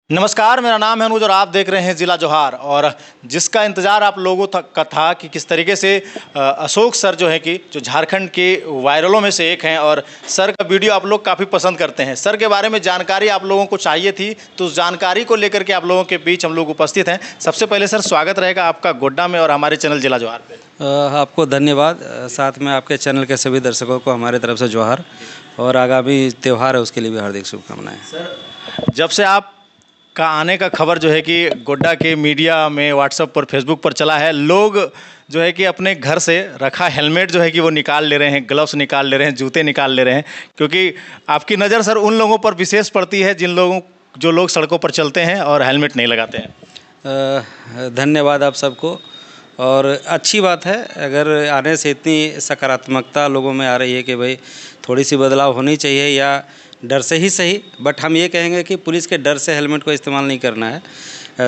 नमस्कार, मेरा नाम है अनुज और आप देख रहे हैं जिला जोहार। और जिसका इंतज़ार आप लोगों का था कि किस तरीके से अशोक सर जो है कि जो झारखंड के वायरलों में से एक हैं और सर का वीडियो आप लोग काफ़ी पसंद करते हैं। सर के बारे में जानकारी आप लोगों को चाहिए थी, तो उस जानकारी को लेकर के आप लोगों के बीच हम लोग उपस्थित हैं। सबसे पहले सर स्वागत रहेगा आपका गोड्डा में और हमारे चैनल जिला जोहार पे। आपको धन्यवाद, साथ में आपके चैनल के सभी दर्शकों को हमारे तरफ से जोहार और आगामी त्यौहार है उसके लिए भी हार्दिक शुभकामनाएं। सर, जब से आप का आने का खबर जो है कि गोड्डा के मीडिया में व्हाट्सएप पर फेसबुक पर चला है, लोग जो है कि अपने घर से रखा हेलमेट जो है कि वो निकाल ले रहे हैं, ग्लव्स निकाल ले रहे हैं, जूते निकाल ले रहे हैं, क्योंकि आपकी नज़र सर उन लोगों पर विशेष पड़ती है जो लोग सड़कों पर चलते हैं और हेलमेट नहीं लगाते हैं। धन्यवाद आप सबको, और अच्छी बात है अगर आने से इतनी सकारात्मकता लोगों में आ रही है कि भाई थोड़ी सी बदलाव होनी चाहिए, या डर से ही सही, बट हम ये कहेंगे कि पुलिस के डर से हेलमेट को इस्तेमाल नहीं करना है,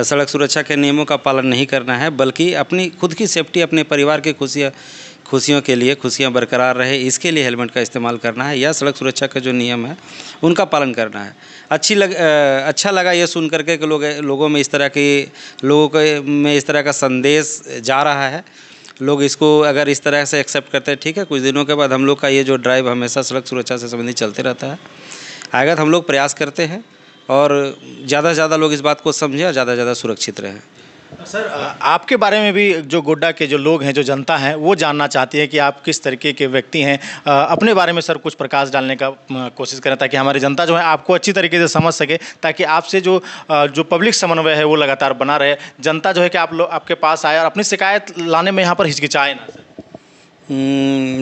सड़क सुरक्षा के नियमों का पालन नहीं करना है, बल्कि अपनी खुद की सेफ्टी, अपने परिवार की खुशियों के लिए खुशियाँ बरकरार रहे, इसके लिए हेलमेट का इस्तेमाल करना है, या सड़क सुरक्षा का जो नियम है उनका पालन करना है। अच्छा लगा ये सुन करके कि लोगों में इस तरह का संदेश जा रहा है। लोग इसको अगर इस तरह से एक्सेप्ट करते हैं, ठीक है, कुछ दिनों के बाद हम लोग का ये जो ड्राइव हमेशा सड़क सुरक्षा से संबंधित चलते रहता है, आगे हम लोग प्रयास करते हैं और ज़्यादा से ज़्यादा लोग इस बात को समझें और ज़्यादा से ज़्यादा सुरक्षित रहें। सर, आपके बारे में भी जो गोड्डा के जो लोग हैं, जो जनता है, वो जानना चाहती है कि आप किस तरीके के व्यक्ति हैं। अपने बारे में सर कुछ प्रकाश डालने का कोशिश करें, ताकि हमारी जनता जो है आपको अच्छी तरीके से समझ सके, ताकि आपसे जो पब्लिक समन्वय है वो लगातार बना रहे। जनता जो है कि आपके पास आए और अपनी शिकायत लाने में यहाँ पर हिचकिचाए ना सर।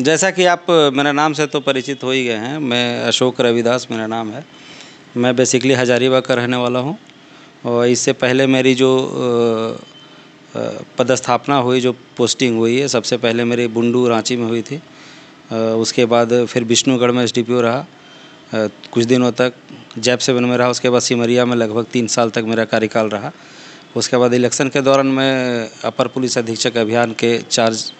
जैसा कि आप मेरा नाम से तो परिचित हो ही गए हैं, मैं अशोक रविदास मेरा नाम है। मैं बेसिकली हजारीबाग का रहने वाला हूँ, और इससे पहले मेरी जो पदस्थापना हुई, जो पोस्टिंग हुई है, सबसे पहले मेरी बुंडू रांची में हुई थी। उसके बाद फिर विष्णुगढ़ में SDPO रहा कुछ दिनों तक, जैप 7 में रहा। उसके बाद सिमरिया में लगभग 3 साल तक मेरा कार्यकाल रहा। उसके बाद इलेक्शन के दौरान मैं अपर पुलिस अधीक्षक अभियान के चार्ज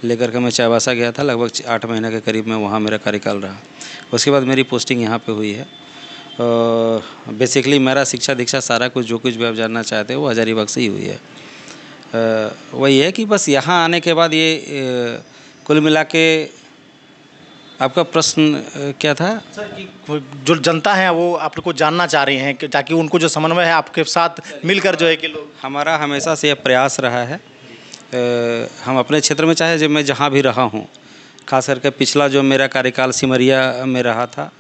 लेकर के मैं चाईबासा गया था, लगभग 8 महीने के करीब में वहाँ मेरा कार्यकाल रहा। उसके बाद मेरी पोस्टिंग यहाँ पे हुई है। बेसिकली मेरा शिक्षा दीक्षा सारा कुछ जो कुछ भी आप जानना चाहते हैं वो हजारीबाग से ही हुई है। वही है कि बस यहाँ आने के बाद ये कुल मिला के आपका प्रश्न क्या था सर? कि जो जनता है वो आपको जानना चाह रही हैं कि ताकि उनको जो समन्वय है आपके साथ मिलकर जो है कि लोग। हमारा हमेशा से यह प्रयास रहा है, हम अपने क्षेत्र में चाहे जब मैं जहाँ भी रहा हूँ, खास करके पिछला जो मेरा कार्यकाल सिमरिया में रहा था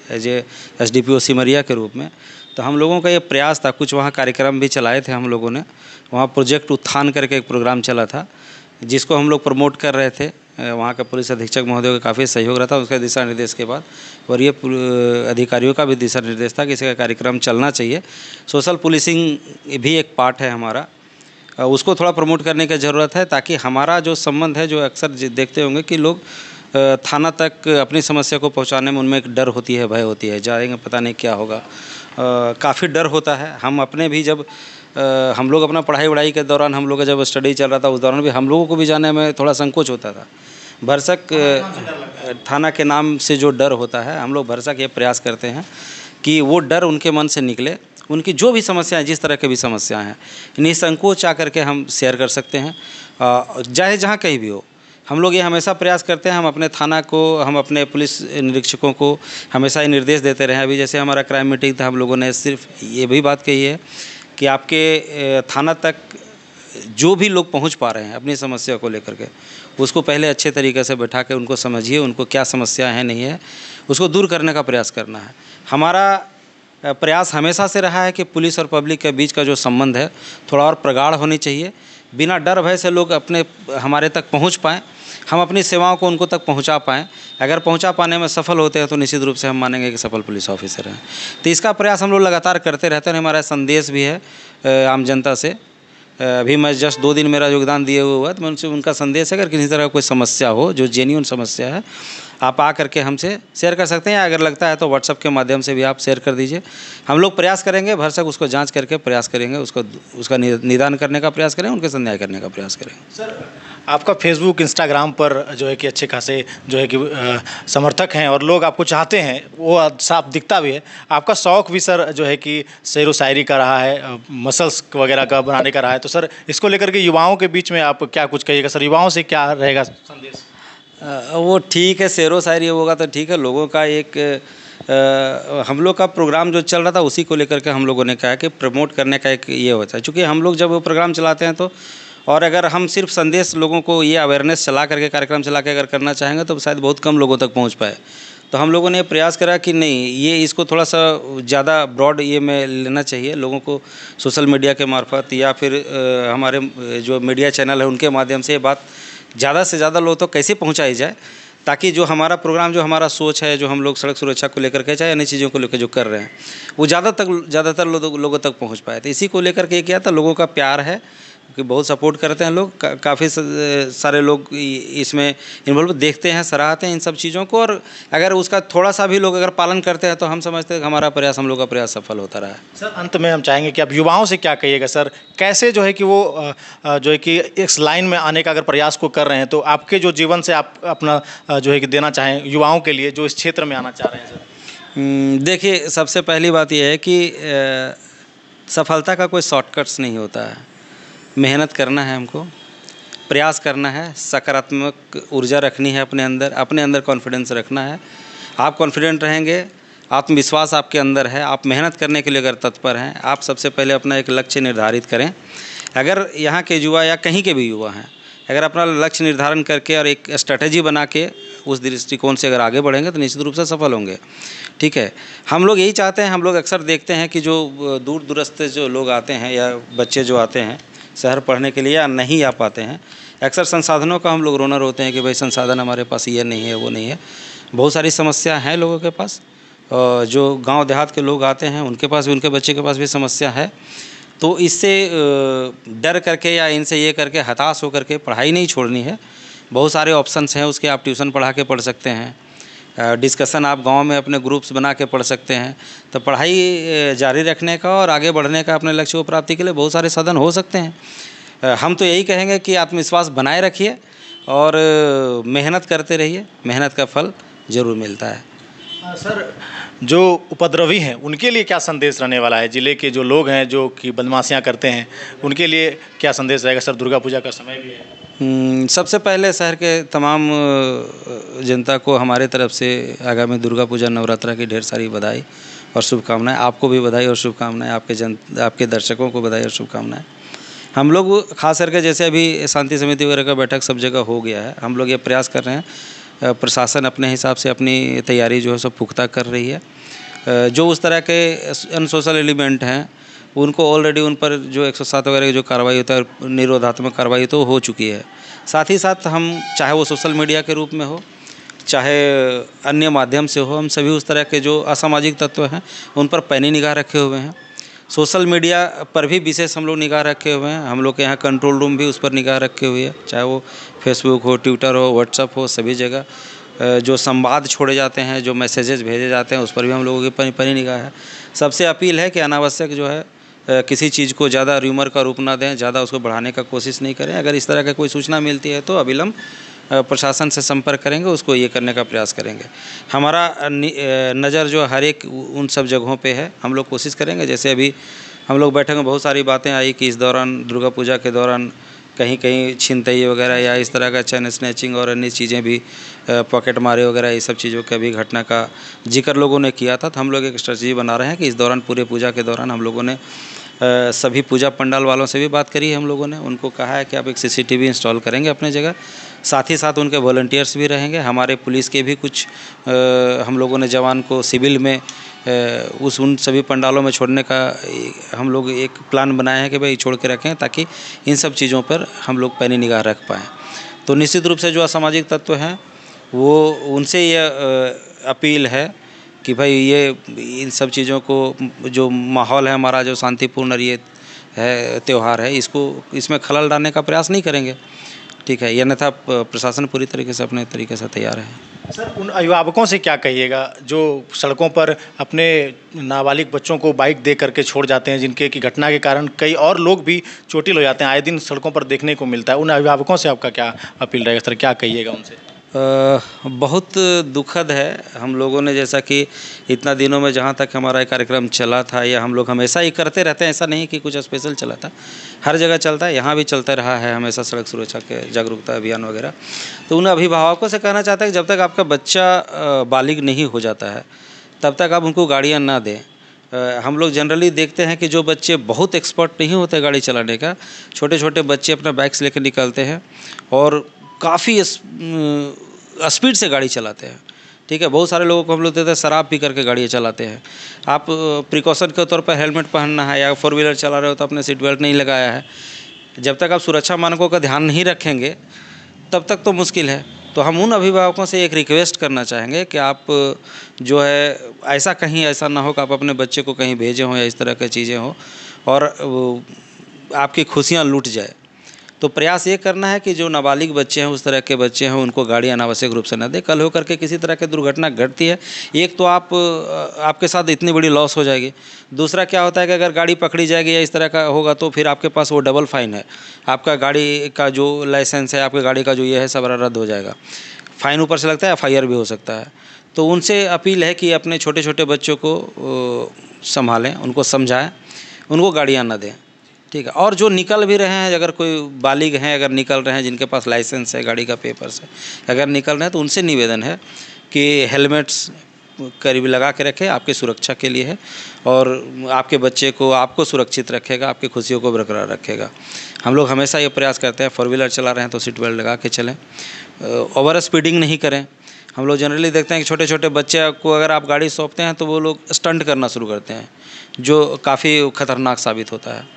एज ए SDPO सिमरिया के रूप में, तो हम लोगों का ये प्रयास था, कुछ वहाँ कार्यक्रम भी चलाए थे हम लोगों ने। वहाँ प्रोजेक्ट उत्थान करके एक प्रोग्राम चला था जिसको हम लोग प्रमोट कर रहे थे। वहाँ का पुलिस अधीक्षक महोदय का काफ़ी सहयोग रहा था उसके दिशा निर्देश के बाद, और ये अधिकारियों का भी दिशा निर्देश था कि इसका कार्यक्रम चलना चाहिए। सोशल पुलिसिंग भी एक पार्ट है हमारा, उसको थोड़ा प्रमोट करने की ज़रूरत है, ताकि हमारा जो संबंध है, जो अक्सर देखते होंगे कि लोग थाना तक अपनी समस्या को पहुंचाने में उनमें एक डर होती है, भय होती है, जाएंगे पता नहीं क्या होगा, काफ़ी डर होता है। हम अपने भी जब हम लोग अपना पढ़ाई के दौरान, हम लोग का जब स्टडी चल रहा था, उस दौरान भी हम लोगों को भी जाने में थोड़ा संकोच होता था। भरसक थाना के नाम से जो डर होता है, हम लोग भरसक ये प्रयास करते हैं कि वो डर उनके मन से निकले। उनकी जो भी समस्याएं, जिस तरह की भी समस्याएं हैं, निसंकोच आकर के हम शेयर कर सकते हैं, चाहे जहाँ कहीं भी हो। हम लोग ये हमेशा प्रयास करते हैं, हम अपने थाना को, हम अपने पुलिस निरीक्षकों को हमेशा ये निर्देश देते रहे। अभी जैसे हमारा क्राइम मीटिंग था, हम लोगों ने सिर्फ ये भी बात कही है कि आपके थाना तक जो भी लोग पहुंच पा रहे हैं अपनी समस्या को लेकर के, उसको पहले अच्छे तरीके से बैठा के उनको समझिए, उनको क्या समस्या है नहीं है, उसको दूर करने का प्रयास करना है। हमारा प्रयास हमेशा से रहा है कि पुलिस और पब्लिक के बीच का जो संबंध है थोड़ा और प्रगाढ़ होनी चाहिए, बिना डर भय से लोग हमारे तक पहुंच पाएँ, हम अपनी सेवाओं को उनको तक पहुंचा पाएँ। अगर पहुंचा पाने में सफल होते हैं तो निश्चित रूप से हम मानेंगे कि सफल पुलिस ऑफिसर हैं। तो इसका प्रयास हम लोग लगातार करते रहते हैं। हमारा संदेश भी है आम जनता से। अभी मैं जस्ट 2 दिन मेरा योगदान दिए हुआ है, तो मैं उनसे उनका संदेश है, अगर किसी तरह कोई समस्या हो जो जेन्युइन समस्या है, आप आ करके हमसे शेयर कर सकते हैं। अगर लगता है तो व्हाट्सएप के माध्यम से भी आप शेयर कर दीजिए। हम लोग प्रयास करेंगे, भरसक उसको जांच करके प्रयास करेंगे, उसका निदान करने का प्रयास करेंगे, उनके साथ न्याय करने का प्रयास करेंगे। सर, आपका फेसबुक, इंस्टाग्राम पर जो है कि अच्छे खासे जो है कि समर्थक हैं और लोग आपको चाहते हैं, वो साफ दिखता भी है। आपका शौक़ भी सर जो है कि शेर व शायरी का रहा है, मसल्स वगैरह का बनाने का रहा है। तो सर इसको लेकर के युवाओं के बीच में आप क्या कुछ कहिएगा सर? युवाओं से क्या रहेगा संदेश? वो ठीक है, शेरो शायरी होगा तो ठीक है। लोगों का एक हम लोग का प्रोग्राम जो चल रहा था उसी को लेकर के हम लोगों ने कहा कि प्रमोट करने का एक ये होता है, क्योंकि हम लोग जब वो प्रोग्राम चलाते हैं तो, और अगर हम सिर्फ संदेश लोगों को ये अवेयरनेस चला करके, कार्यक्रम चला के अगर करना चाहेंगे तो शायद बहुत कम लोगों तक पहुंच पाए। तो हम लोगों ने प्रयास करा कि नहीं, ये इसको थोड़ा सा ज़्यादा ब्रॉड ये में लेना चाहिए, लोगों को सोशल मीडिया के मार्फत या फिर हमारे जो मीडिया चैनल है उनके माध्यम से ये बात ज़्यादा से ज़्यादा लोगों तक कैसे पहुँचाई जाए, ताकि जो हमारा प्रोग्राम, जो हमारा सोच है, जो हम लोग सड़क सुरक्षा को लेकर के चाहे अन्य चीज़ों को लेकर जो कर रहे हैं, वो ज़्यादातर लोगों तक पहुँच पाए। तो इसी को लेकर के किया था। लोगों का प्यार है कि बहुत सपोर्ट करते हैं लोग, काफ़ी सारे लोग इसमें इन्वॉल्व देखते हैं, सराहते हैं इन सब चीज़ों को, और अगर उसका थोड़ा सा भी लोग अगर पालन करते हैं तो हम समझते हैं कि हमारा प्रयास, हम लोग का प्रयास सफल होता रहा है। सर अंत में हम चाहेंगे कि आप युवाओं से क्या कहिएगा सर? कैसे जो है कि वो जो है कि इस लाइन में आने का अगर प्रयास को कर रहे हैं, तो आपके जो जीवन से आप अपना जो है कि देना चाहें युवाओं के लिए जो इस क्षेत्र में आना चाह रहे हैं सर? देखिए, सबसे पहली बात यह है कि सफलता का कोई शॉर्टकट्स नहीं होता है। मेहनत करना है, हमको प्रयास करना है, सकारात्मक ऊर्जा रखनी है अपने अंदर कॉन्फिडेंस रखना है। आप कॉन्फिडेंट रहेंगे, आत्मविश्वास आपके अंदर है, आप मेहनत करने के लिए अगर तत्पर हैं, आप सबसे पहले अपना एक लक्ष्य निर्धारित करें। अगर यहाँ के युवा या कहीं के भी युवा हैं, अगर अपना लक्ष्य निर्धारण करके और एक स्ट्रैटेजी बना के उस दृष्टिकोण से अगर आगे बढ़ेंगे तो निश्चित रूप से सफल होंगे। ठीक है, हम लोग यही चाहते हैं। हम लोग अक्सर देखते हैं कि जो दूर दूरस्थ जो लोग आते हैं या बच्चे जो आते हैं शहर पढ़ने के लिए या नहीं आ पाते हैं, अक्सर संसाधनों का हम लोग रोनर होते हैं कि भाई संसाधन हमारे पास ये नहीं है, वो नहीं है। बहुत सारी समस्या हैं लोगों के पास। जो गांव देहात के लोग आते हैं उनके पास भी, उनके बच्चे के पास भी समस्या है। तो इससे डर करके या इनसे ये करके हताश होकर के पढ़ाई नहीं छोड़नी है। बहुत सारे ऑप्शंस हैं उसके, आप ट्यूशन पढ़ा के पढ़ सकते हैं, डिस्कशन आप गांव में अपने ग्रुप्स बना के पढ़ सकते हैं। तो पढ़ाई जारी रखने का और आगे बढ़ने का अपने लक्ष्य को प्राप्ति के लिए बहुत सारे साधन हो सकते हैं। हम तो यही कहेंगे कि आत्मविश्वास बनाए रखिए और मेहनत करते रहिए, मेहनत का फल ज़रूर मिलता है। सर जो उपद्रवी हैं उनके लिए क्या संदेश रहने वाला है? ज़िले के जो लोग हैं जो कि बदमाशियाँ करते हैं, उनके लिए क्या संदेश रहेगा सर? दुर्गा पूजा का समय भी है। सबसे पहले शहर के तमाम जनता को हमारे तरफ से आगामी दुर्गा पूजा नवरात्रा की ढेर सारी बधाई और शुभकामनाएं। आपको भी बधाई और शुभकामनाएं, आपके दर्शकों को बधाई और शुभकामनाएं। हम लोग खास करके जैसे अभी शांति समिति वगैरह का बैठक सब जगह हो गया है, हम लोग ये प्रयास कर रहे हैं, प्रशासन अपने हिसाब से अपनी तैयारी जो है सब पुख्ता कर रही है। जो उस तरह के अनसोशल एलिमेंट हैं उनको ऑलरेडी उन पर जो 107 वगैरह की जो कार्रवाई होता है, निरोधात्मक कार्रवाई तो हो चुकी है। साथ ही साथ हम, चाहे वो सोशल मीडिया के रूप में हो, चाहे अन्य माध्यम से हो, हम सभी उस तरह के जो असामाजिक तत्व हैं उन पर पैनी निगाह रखे हुए हैं। सोशल मीडिया पर भी विशेष हम लोग निगाह रखे हुए हैं। हम लोग के यहाँ कंट्रोल रूम भी उस पर निगाह रखे हुए है, चाहे वो फेसबुक हो, ट्विटर हो, व्हाट्सअप हो, सभी जगह जो संवाद छोड़े जाते हैं, जो मैसेजेस भेजे जाते हैं, उस पर भी हम लोगों की पैनी निगाह है। सबसे अपील है कि अनावश्यक जो है किसी चीज़ को ज़्यादा र्यूमर का रूप ना दें, ज़्यादा उसको बढ़ाने का कोशिश नहीं करें। अगर इस तरह का कोई सूचना मिलती है तो अविलंब प्रशासन से संपर्क करेंगे, उसको ये करने का प्रयास करेंगे। हमारा नज़र जो हर एक उन सब जगहों पे है, हम लोग कोशिश करेंगे। जैसे अभी हम लोग बैठक में बहुत सारी बातें आई कि इस दौरान, दुर्गा पूजा के दौरान कहीं कहीं छिनतई वगैरह या इस तरह का चैन स्नैचिंग और अन्य चीज़ें भी, पॉकेट मारे वगैरह, ये सब चीज़ों का भी घटना का जिक्र लोगों ने किया था। तो हम लोग एक स्ट्रेटजी बना रहे हैं कि इस दौरान, पूरे पूजा के दौरान, हम लोगों ने सभी पूजा पंडाल वालों से भी बात करी है। हम लोगों ने उनको कहा है कि आप एक CCTV इंस्टॉल करेंगे अपने जगह। साथ ही साथ उनके वॉलंटियर्स भी रहेंगे। हमारे पुलिस के भी कुछ हम लोगों ने जवान को सिविल में उन सभी पंडालों में छोड़ने का हम लोग एक प्लान बनाया है कि भाई छोड़ के रखें, ताकि इन सब चीज़ों पर हम लोग पैनी निगाह रख पाएँ। तो निश्चित रूप से जो असामाजिक तत्व हैं वो, उनसे ये अपील है कि भाई ये इन सब चीज़ों को, जो माहौल है हमारा, जो शांतिपूर्ण और ये है त्यौहार है, इसमें खलल डालने का प्रयास नहीं करेंगे। ठीक है, अन्यथा प्रशासन पूरी तरीके से अपने तरीके से तैयार है। सर, उन अभिभावकों से क्या कहिएगा जो सड़कों पर अपने नाबालिग बच्चों को बाइक दे करके छोड़ जाते हैं, जिनके की घटना के कारण कई और लोग भी चोटिल हो जाते हैं, आए दिन सड़कों पर देखने को मिलता है। उन अभिभावकों से आपका क्या अपील रहेगा सर, क्या कहिएगा उनसे? बहुत दुखद है। हम लोगों ने जैसा कि इतना दिनों में जहाँ तक हमारा ये कार्यक्रम चला था, या हम लोग हमेशा ही करते रहते हैं, ऐसा नहीं कि कुछ स्पेशल चला था, हर जगह चलता है, यहाँ भी चलता रहा है हमेशा सड़क सुरक्षा के जागरूकता अभियान वगैरह। तो उन अभिभावकों से कहना चाहता है कि जब तक आपका बच्चा बालिग नहीं हो जाता है तब तक आप उनको गाड़ियाँ ना दें। हम लोग जनरली देखते हैं कि जो बच्चे बहुत एक्सपर्ट नहीं होते गाड़ी चलाने का, छोटे छोटे बच्चे अपना बाइक्स लेकर निकलते हैं और काफ़ी स्पीड से गाड़ी चलाते हैं। ठीक है, बहुत सारे लोगों को हम लोग देते हैं शराब पी करके गाड़ियाँ चलाते हैं। आप प्रिकॉशन के तौर पर हेलमेट पहनना है, या फोर व्हीलर चला रहे हो तो आपने सीट बेल्ट नहीं लगाया है, जब तक आप सुरक्षा मानकों का ध्यान नहीं रखेंगे तब तक तो मुश्किल है। तो हम उन अभिभावकों से एक रिक्वेस्ट करना चाहेंगे कि आप जो है ऐसा कहीं ऐसा ना हो कि आप अपने बच्चे को कहीं भेजे हों या इस तरह की चीज़ें हों और आपकी खुशियाँ लूट जाए। तो प्रयास ये करना है कि जो नाबालिग बच्चे हैं, उस तरह के बच्चे हैं, उनको गाड़ी अनावश्यक रूप से न दें। कल हो करके किसी तरह की दुर्घटना घटती है, एक तो आपके साथ इतनी बड़ी लॉस हो जाएगी, दूसरा क्या होता है कि अगर गाड़ी पकड़ी जाएगी या इस तरह का होगा तो फिर आपके पास वो डबल फाइन है, आपका गाड़ी का जो लाइसेंस है, आपकी गाड़ी का जो ये है सब रद्द हो जाएगा, फ़ाइन ऊपर से लगता है, FIR भी हो सकता है। तो उनसे अपील है कि अपने छोटे छोटे बच्चों को संभालें, उनको समझाएँ, उनको गाड़ियाँ न दें। ठीक है, और जो निकल भी रहे हैं, अगर कोई बालिग हैं, अगर निकल रहे हैं, जिनके पास लाइसेंस है, गाड़ी का पेपर्स है, अगर निकल रहे हैं तो उनसे निवेदन है कि हेलमेट्स करीब लगा के रखें, आपकी सुरक्षा के लिए है और आपके बच्चे को आपको सुरक्षित रखेगा, आपकी खुशियों को बरकरार रखेगा। हम लोग हमेशा ये प्रयास करते हैं, फोर व्हीलर चला रहे हैं तो सीट बेल्ट लगा के चलें, ओवर स्पीडिंग नहीं करें। हम लोग जनरली देखते हैं कि छोटे छोटे बच्चे को अगर आप गाड़ी सौंपते हैं तो वो लोग स्टंट करना शुरू करते हैं, जो काफ़ी खतरनाक साबित होता है।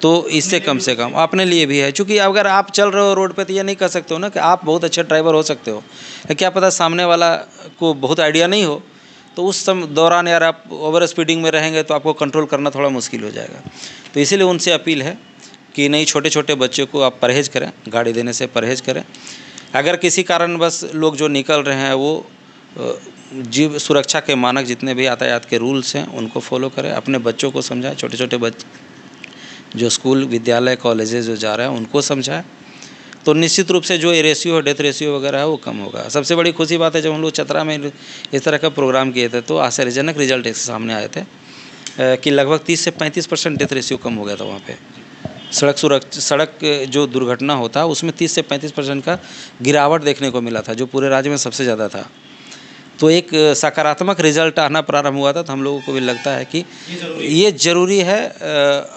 तो इससे कम से कम अपने लिए भी है, क्योंकि अगर आप चल रहे हो रोड पे तो ये नहीं कर सकते हो ना कि आप बहुत अच्छे ड्राइवर हो सकते हो, क्या पता सामने वाला को बहुत आइडिया नहीं हो, तो उस दौरान यार आप ओवर स्पीडिंग में रहेंगे तो आपको कंट्रोल करना थोड़ा मुश्किल हो जाएगा। तो इसीलिए उनसे अपील है कि नहीं, छोटे छोटे बच्चों को आप परहेज़ करें, गाड़ी देने से परहेज़ करें। अगर किसी कारणवश लोग जो निकल रहे हैं वो जीव सुरक्षा के मानक जितने भी यातायात के रूल्स हैं उनको फॉलो करें, अपने बच्चों को समझाएं, छोटे छोटे बच्चे जो स्कूल विद्यालय कॉलेजेस जो जा रहे हैं उनको समझाएं, तो निश्चित रूप से जो रेशियो है, डेथ रेशियो वगैरह है वो कम होगा। सबसे बड़ी खुशी बात है, जब हम लोग चतरा में इस तरह का प्रोग्राम किए थे तो आश्चर्यजनक रिजल्ट एक सामने आए थे कि लगभग 30 से 35% डेथ रेशियो कम हो गया था वहाँ पे। सड़क जो दुर्घटना होता है उसमें 30 से 35% का गिरावट देखने को मिला था, जो पूरे राज्य में सबसे ज़्यादा था। तो एक सकारात्मक रिजल्ट आना प्रारंभ हुआ था, तो हम लोगों को भी लगता है कि ये ज़रूरी है।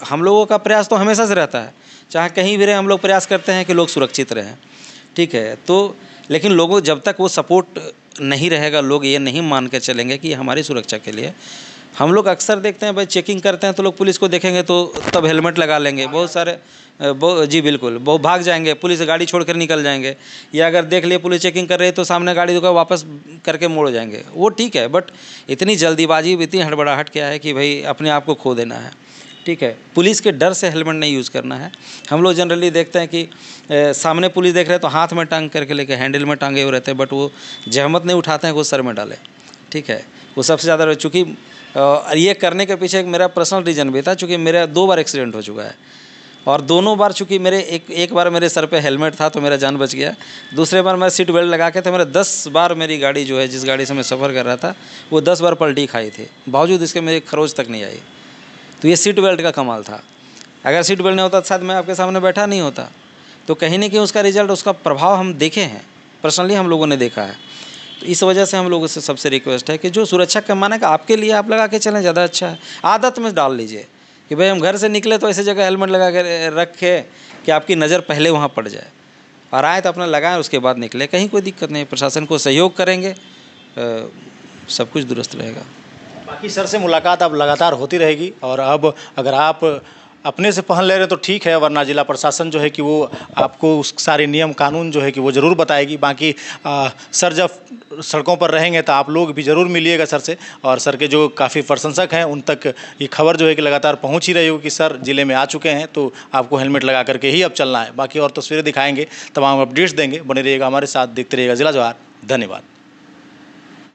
हम लोगों का प्रयास तो हमेशा से रहता है, चाहे कहीं भी रहे हम लोग प्रयास करते हैं कि लोग सुरक्षित रहें। ठीक है, तो लेकिन लोगों जब तक वो सपोर्ट नहीं रहेगा, लोग ये नहीं मान के चलेंगे कि हमारी सुरक्षा के लिए। हम लोग अक्सर देखते हैं भाई, चेकिंग करते हैं तो लोग पुलिस को देखेंगे तो तब हेलमेट लगा लेंगे, बहुत सारे जी बिल्कुल, वो भाग जाएंगे, पुलिस गाड़ी छोड़कर निकल जाएंगे, या अगर देख लिए पुलिस चेकिंग कर रही है तो सामने गाड़ी को वापस करके मोड़ जाएंगे। वो ठीक है, बट इतनी जल्दीबाजी, इतनी हड़बड़ाहट क्या है कि भाई अपने आप को खो देना है। ठीक है, पुलिस के डर से हेलमेट नहीं यूज़ करना है। हम लोग जनरली देखते हैं कि सामने पुलिस देख रहे हैं तो हाथ में टांग करके लेके हैंडल में टांगे हुए रहते हैं, बट वो जहमत नहीं उठाते हैं कि वो सर में डाले। ठीक है, वो सबसे ज़्यादा, चूँकि ये करने के पीछे एक मेरा पर्सनल रीज़न भी था, चूँकि मेरा 2 बार एक्सीडेंट हो चुका है और दोनों बार चूँकि मेरे एक बार मेरे सर पे हेलमेट था तो मेरा जान बच गया, दूसरे बार मैं सीट बेल्ट लगा के, तो मेरा 10 बार मेरी गाड़ी जो है, जिस गाड़ी से मैं सफ़र कर रहा था, वो 10 बार पलटी खाई थी, बावजूद इसके मेरे खरोच तक नहीं आई। तो ये सीट बेल्ट का कमाल था। अगर सीट बेल्ट नहीं होता तो शायद मैं आपके सामने बैठा नहीं होता। तो कहीं ना कहीं उसका रिजल्ट, उसका प्रभाव हम देखे हैं, पर्सनली हम लोगों ने देखा है। तो इस वजह से हम लोगों से सबसे रिक्वेस्ट है कि जो सुरक्षा का मानक आपके लिए आप लगा के चलें, ज़्यादा अच्छा है। आदत में डाल लीजिए कि भाई हम घर से निकले तो ऐसी जगह हेलमेट लगा के रखे कि आपकी नज़र पहले वहाँ पड़ जाए, और आए तो अपना लगाएं, उसके बाद निकले, कहीं कोई दिक्कत नहीं। प्रशासन को सहयोग करेंगे, सब कुछ दुरुस्त रहेगा। बाकी सर से मुलाकात अब लगातार होती रहेगी, और अब अगर आप अपने से पहन ले रहे तो ठीक है, वरना जिला प्रशासन जो है कि वो आपको उस सारे नियम कानून जो है कि वो ज़रूर बताएगी। बाकी सर जब सड़कों पर रहेंगे तो आप लोग भी ज़रूर मिलिएगा सर से, और सर के जो काफ़ी प्रशंसक हैं उन तक ये खबर जो है कि लगातार पहुंच ही रही होगी कि सर ज़िले में आ चुके हैं, तो आपको हेलमेट लगा करके ही अब चलना है। बाकी और तस्वीरें दिखाएंगे, तमाम अपडेट्स देंगे, बने रहिएगा हमारे साथ, देखते रहिएगा जिला जवाहर। धन्यवाद।